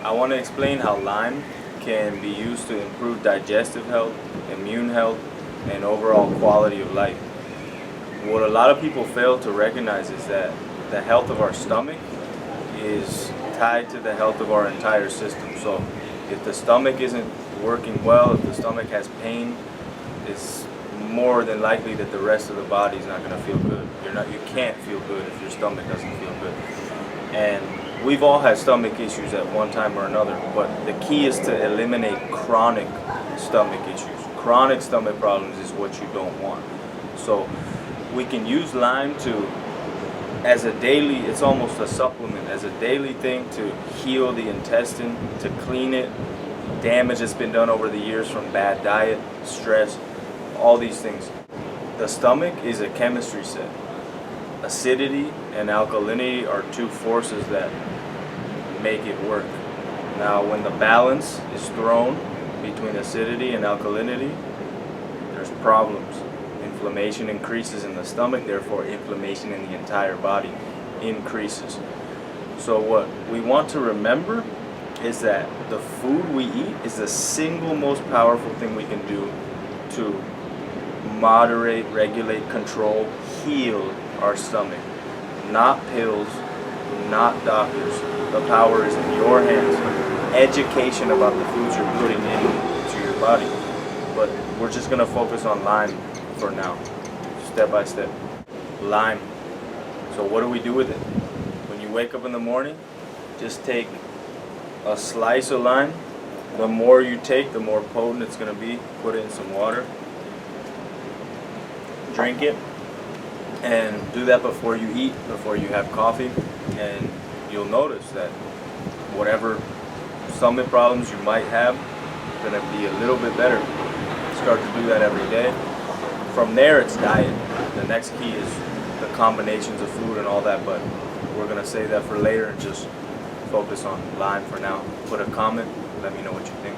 I want to explain how lime can be used to improve digestive health, immune health, and overall quality of life. What a lot of people fail to recognize is that the health of our stomach is tied to the health of our entire system. So if the stomach isn't working well, if the stomach has pain, it's more than likely that the rest of the body is not going to feel good. You can't feel good if your stomach doesn't feel good. And we've all had stomach issues at one time or another, but the key is to eliminate chronic stomach issues. Chronic stomach problems is what you don't want. So we can use lime as a daily, it's almost a supplement, as a daily thing to heal the intestine, to clean it, damage that's been done over the years from bad diet, stress, all these things. The stomach is a chemistry set. Acidity and alkalinity are two forces that make it work. Now, when the balance is thrown between acidity and alkalinity, there's problems. Inflammation increases in the stomach, therefore inflammation in the entire body increases. So what we want to remember is that the food we eat is the single most powerful thing we can do to moderate, regulate, control, heal our stomach. Not pills, not doctors. The power is in your hands. Education about the foods you're putting into your body. But we're just going to focus on lime for now, step by step. Lime. So what do we do with it? When you wake up in the morning, just take a slice of lime. The more you take, the more potent it's going to be. Put it in some water. Drink it. And do that before you eat, before you have coffee. And you'll notice that whatever stomach problems you might have, are going to be a little bit better. Start to do that every day. From there, it's diet. The next key is the combinations of food and all that, but we're going to save that for later and just focus on lime for now. Put a comment, let me know what you think.